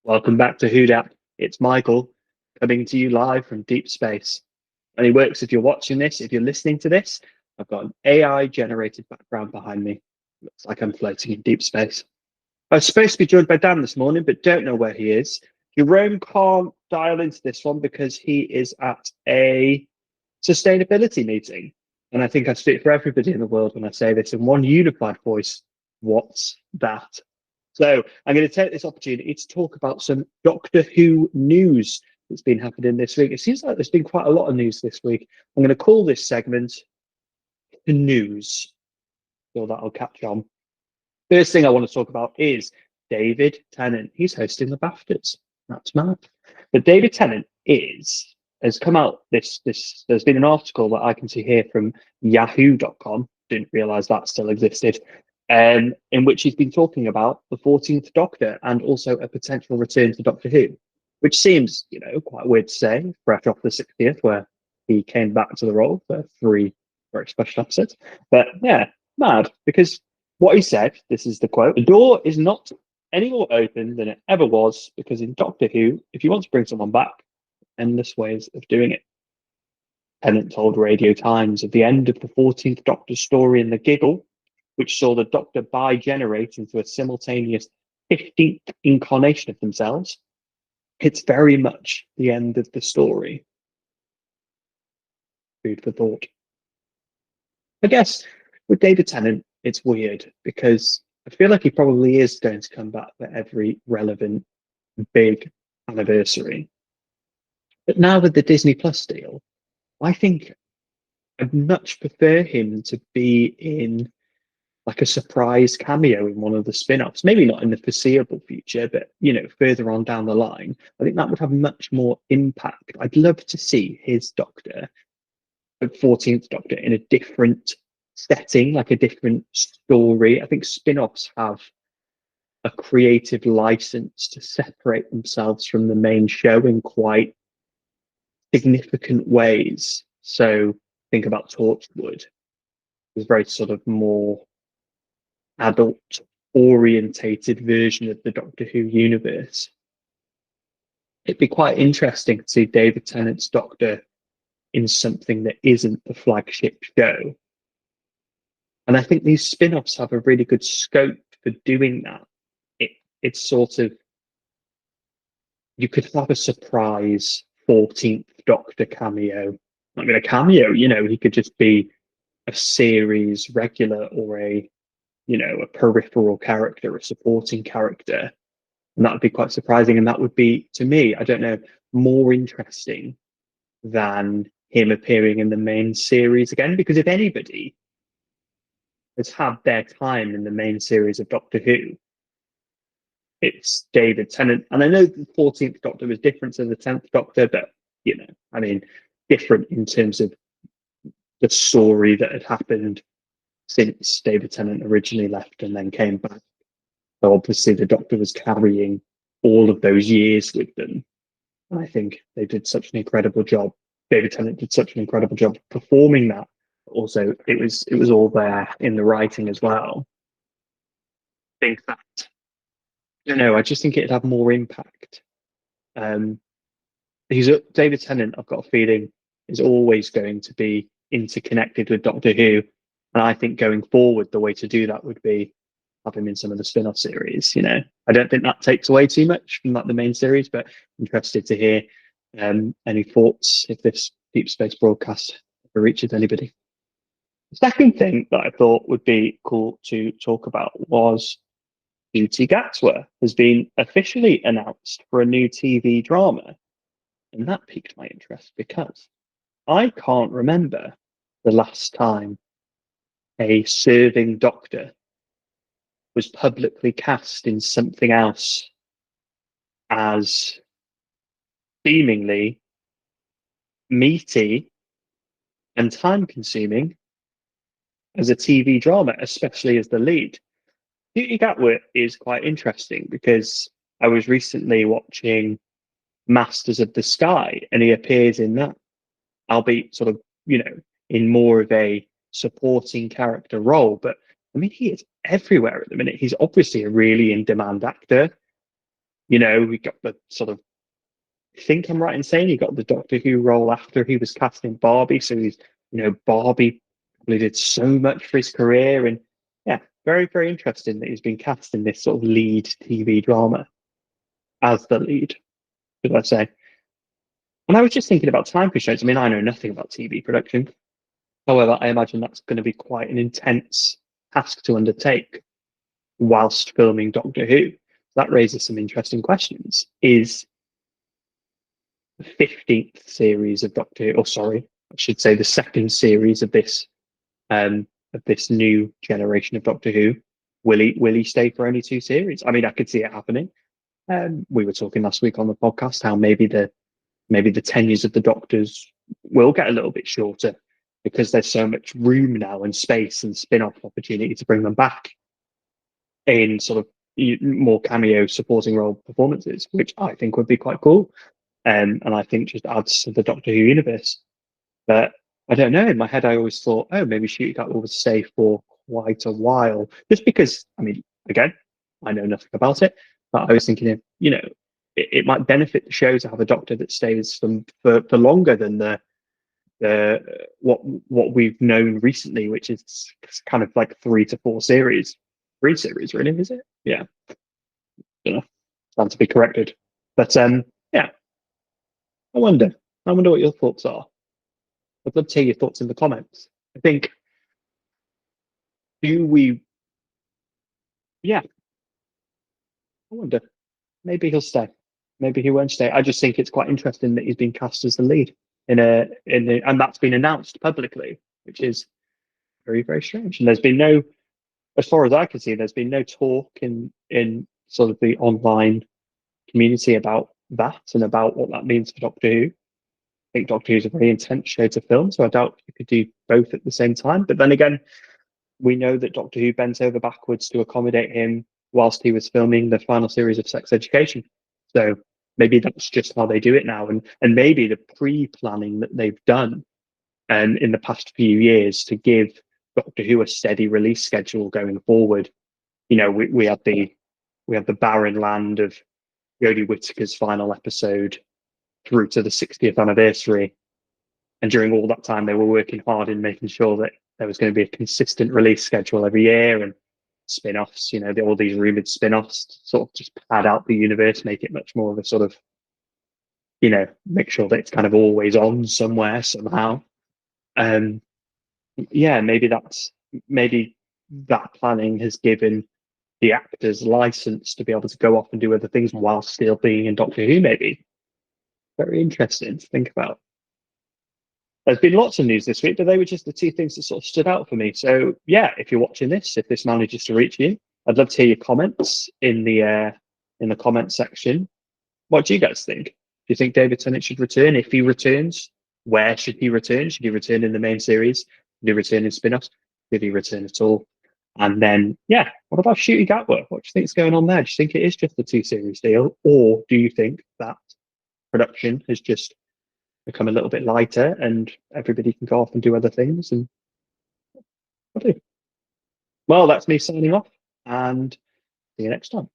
Welcome back to Who Dat. It's Michael coming to you live from deep space. And it works if you're watching this, if you're listening to this. I've got an AI generated background behind me. Looks like I'm floating in deep space. I was supposed to be joined by Dan this morning, but don't know where he is. Jerome can't dial into this one because he is at a sustainability meeting. And I think I speak for everybody in the world when I say this in one unified voice. What's that? So I'm going to take this opportunity to talk about some Doctor Who news that's been happening this week. It seems like there's been quite a lot of news this week. I'm going to call this segment the news, so that'll catch on. First thing I want to talk about is David Tennant. He's hosting the BAFTAs. That's mad. But David Tennant has come out there's been an article that I can see here from yahoo.com. Didn't realize that still existed. In which he's been talking about the 14th Doctor and also a potential return to Doctor Who, which seems, quite weird to say, fresh off the 60th, where he came back to the role for 3 very special episodes. But yeah, mad, because what he said, this is the quote: "The door is not any more open than it ever was, because in Doctor Who, if you want to bring someone back, endless ways of doing it." Tennant told Radio Times of the end of the 14th Doctor's story in The Giggle, which saw the Doctor bi-generate into a simultaneous 15th incarnation of themselves. It's very much the end of the story. Food for thought. I guess with David Tennant, it's weird because I feel like he probably is going to come back for every relevant big anniversary. But now with the Disney Plus deal, I think I'd much prefer him to be in like a surprise cameo in one of the spin-offs. Maybe not in the foreseeable future, but further on down the line. I think that would have much more impact. I'd love to see his Doctor, the 14th Doctor, in a different setting, like a different story. I think spin-offs have a creative license to separate themselves from the main show in quite significant ways. So think about Torchwood. It's very sort of more adult orientated version of the Doctor Who universe. It'd be quite interesting to see David Tennant's Doctor in something that isn't the flagship show. And I think these spin-offs have a really good scope for doing that. It's sort of, you could have a surprise 14th Doctor cameo. I mean, a cameo, he could just be a series regular or a peripheral character, a supporting character. And that would be quite surprising. And that would be, to me, I don't know, more interesting than him appearing in the main series again. Because if anybody has had their time in the main series of Doctor Who, it's David Tennant. And I know the 14th Doctor was different to the 10th Doctor, but, different in terms of the story that had happened since David Tennant originally left and then came back. So obviously the Doctor was carrying all of those years with them. And I think they did such an incredible job. David Tennant did such an incredible job performing that. Also, it was all there in the writing as well. I think that, I just think it'd have more impact. David Tennant, I've got a feeling, is always going to be interconnected with Doctor Who. And I think going forward, the way to do that would be have him in some of the spin-off series. I don't think that takes away too much from the main series, but interested to hear any thoughts if this deep space broadcast ever reaches anybody. The second thing that I thought would be cool to talk about was Ncuti Gatwa has been officially announced for a new TV drama. And that piqued my interest because I can't remember the last time a serving Doctor was publicly cast in something else as seemingly meaty and time-consuming as a TV drama, especially as the lead. Ncuti Gatwa is quite interesting because I was recently watching Masters of the Sky and he appears in that, albeit sort of, in more of a supporting character role. But I mean, he is everywhere at the minute. He's obviously a really in-demand actor. We got the sort of, I think I'm right in saying he got the Doctor Who role after he was cast in Barbie. So Barbie probably did so much for his career. And yeah, very, very interesting that he's been cast in this sort of lead TV drama as the lead, should I say. And I was just thinking about time constraints. I mean, I know nothing about TV production. However, I imagine that's going to be quite an intense task to undertake whilst filming Doctor Who. That raises some interesting questions. Is the 15th series of Doctor Who, or sorry, I should say the second series of this new generation of Doctor Who, will he stay for only two series? I mean, I could see it happening. We were talking last week on the podcast how maybe the tenures of the Doctors will get a little bit shorter because there's so much room now and space and spin-off opportunity to bring them back in sort of more cameo supporting role performances, which I think would be quite cool. And I think just adds to the Doctor Who universe. But I don't know. In my head, I always thought, oh, maybe Ncuti Gatwa will stay for quite a while, just because. I mean, again, I know nothing about it, but I was thinking, it might benefit the show to have a Doctor that stays for longer than the what we've known recently, which is kind of like 3 to 4 series, 3 series, really, is it? Yeah, you know, stand to be corrected. But yeah, I wonder. I wonder what your thoughts are. I'd love to hear your thoughts in the comments. I think, do we? Yeah, I wonder. Maybe he'll stay. Maybe he won't stay. I just think it's quite interesting that he's been cast as the lead and that's been announced publicly, which is very, very strange. And there's been no, as far as I can see, there's been no talk in sort of the online community about that and about what that means for Doctor Who. I think Doctor Who is a very intense show to film, so I doubt you could do both at the same time. But then again, we know that Doctor Who bent over backwards to accommodate him whilst he was filming the final series of Sex Education. So maybe that's just how they do it now, and maybe the pre-planning that they've done in the past few years to give Doctor Who a steady release schedule going forward. We had the barren land of Jodie Whittaker's final episode through to the 60th anniversary. And during all that time, they were working hard in making sure that there was going to be a consistent release schedule every year and spin-offs, all these rumored spin-offs to sort of just pad out the universe, make it much more of a sort of, make sure that it's kind of always on somewhere, somehow. Yeah, maybe that planning has given the actors license to be able to go off and do other things while still being in Doctor Who, maybe. Very interesting to think about. There's been lots of news this week, but they were just the two things that sort of stood out for me. So yeah, if you're watching this, if this manages to reach you, I'd love to hear your comments in the comment section. What do you guys think? Do you think David Tennant should return? If he returns, where should he return? Should he return in the main series? Should he return in spin-offs? Did he return at all? And then, yeah, what about Ncuti Gatwa? What do you think is going on there? Do you think it is just a 2 series deal? Or do you think that production has just become a little bit lighter and everybody can go off and do other things? And well, that's me signing off and see you next time.